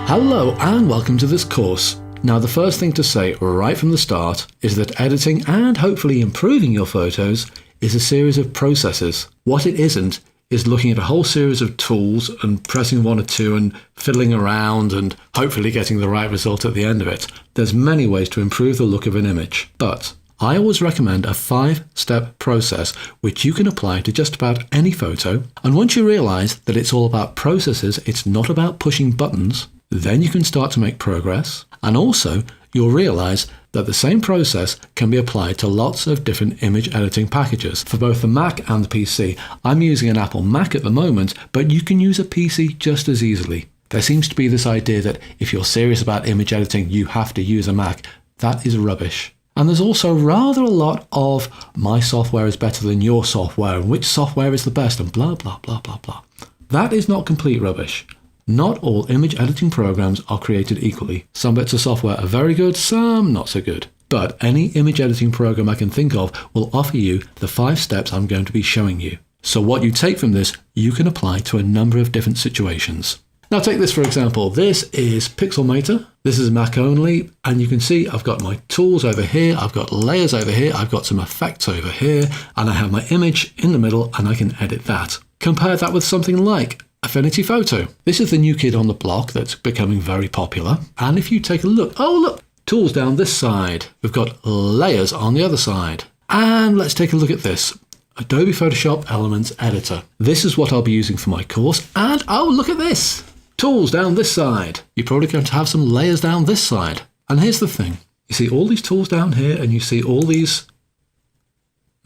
Hello and welcome to this course. Now the first thing to say right from the start is that editing and hopefully improving your photos is a series of processes. What it isn't is looking at a whole series of tools and pressing one or two and fiddling around and hopefully getting the right result at the end of it. There's many ways to improve the look of an image, but I always recommend a 5-step process which you can apply to just about any photo. And once you realize that it's all about processes, it's not about pushing buttons, then you can start to make progress. And also you'll realize that the same process can be applied to lots of different image editing packages for both the Mac and the PC. I'm using an Apple Mac at the moment, but you can use a PC just as easily. There seems to be this idea that if you're serious about image editing, you have to use a Mac. That is rubbish. And there's also rather a lot of my software is better than your software and which software is the best and blah, blah, blah, blah, blah. That is not complete rubbish. Not all image editing programs are created equally. Some bits of software are very good, some not so good. But any image editing program I can think of will offer you the 5 steps I'm going to be showing you. So what you take from this, you can apply to a number of different situations. Now take this for example. This is Pixelmator. This is Mac only, and you can see I've got my tools over here, I've got layers over here, I've got some effects over here, and I have my image in the middle and I can edit that. Compare that with something like Affinity Photo. This is the new kid on the block that's becoming very popular. And if you take a look, oh look, tools down this side. We've got layers on the other side. And let's take a look at this. Adobe Photoshop Elements Editor. This is what I'll be using for my course. And oh, look at this. Tools down this side. You're probably going to have some layers down this side. And here's the thing. You see all these tools down here and you see all these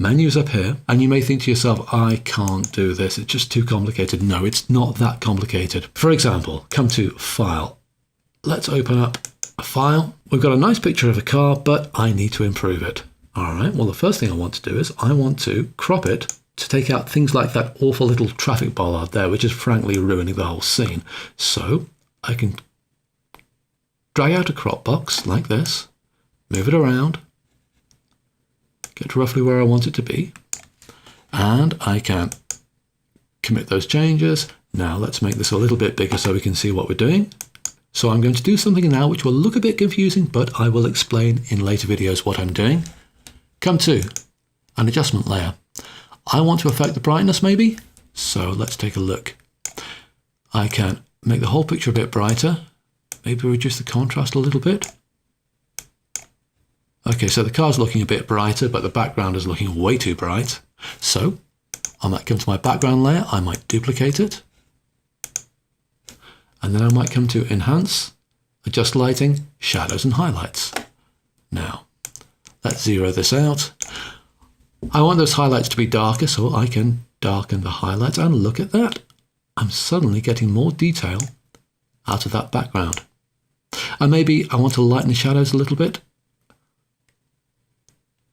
menus up here, and you may think to yourself, I can't do this, it's just too complicated. No, it's not that complicated. For example, come to File. Let's open up a file. We've got a nice picture of a car, but I need to improve it. All right, well, the first thing I want to do is I want to crop it to take out things like that awful little traffic bollard there, which is frankly ruining the whole scene. So I can drag out a crop box like this, move it around, get roughly where I want it to be, and I can commit those changes. Now let's make this a little bit bigger so we can see what we're doing. So I'm going to do something now which will look a bit confusing, but I will explain in later videos what I'm doing. Come to an adjustment layer. I want to affect the brightness maybe, so let's take a look. I can make the whole picture a bit brighter, maybe reduce the contrast a little bit. Okay, so the car's looking a bit brighter, but the background is looking way too bright. So I might come to my background layer, I might duplicate it, and then I might come to Enhance, Adjust Lighting, Shadows and Highlights. Now, let's zero this out. I want those highlights to be darker, so I can darken the highlights, and look at that. I'm suddenly getting more detail out of that background. And maybe I want to lighten the shadows a little bit.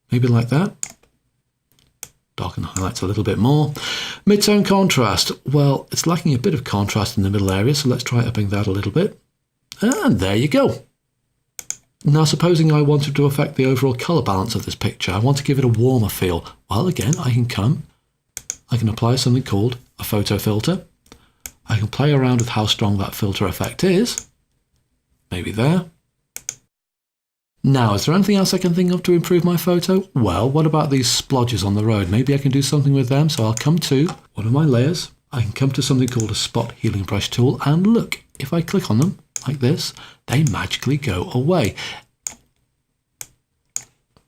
Maybe like that. Darken the highlights a little bit more. Mid-tone contrast. Well, it's lacking a bit of contrast in the middle area, so let's try upping that a little bit. And there you go. Now, supposing I wanted to affect the overall colour balance of this picture, I want to give it a warmer feel. Well, again, I can apply something called a photo filter. I can play around with how strong that filter effect is. Maybe there. Now, is there anything else I can think of to improve my photo? Well, what about these splodges on the road? Maybe I can do something with them. So I'll come to one of my layers. I can come to something called a spot healing brush tool. And look, if I click on them like this, they magically go away.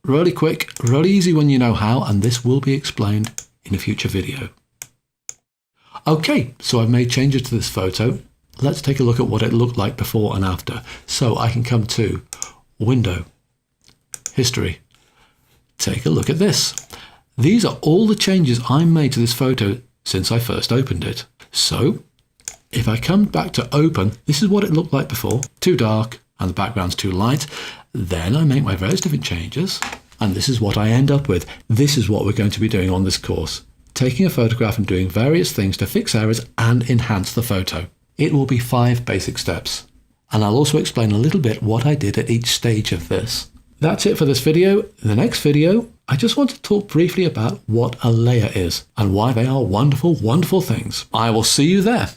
Really quick, really easy when you know how, and this will be explained in a future video. Okay, so I've made changes to this photo. Let's take a look at what it looked like before and after. So I can come to Window, History. Take a look at this. These are all the changes I made to this photo since I first opened it. So if I come back to open, this is what it looked like before. Too dark and the background's too light. Then I make my various different changes and this is what I end up with. This is what we're going to be doing on this course. Taking a photograph and doing various things to fix errors and enhance the photo. It will be 5 basic steps. And I'll also explain a little bit what I did at each stage of this. That's it for this video. In the next video, I just want to talk briefly about what a layer is and why they are wonderful, wonderful things. I will see you there.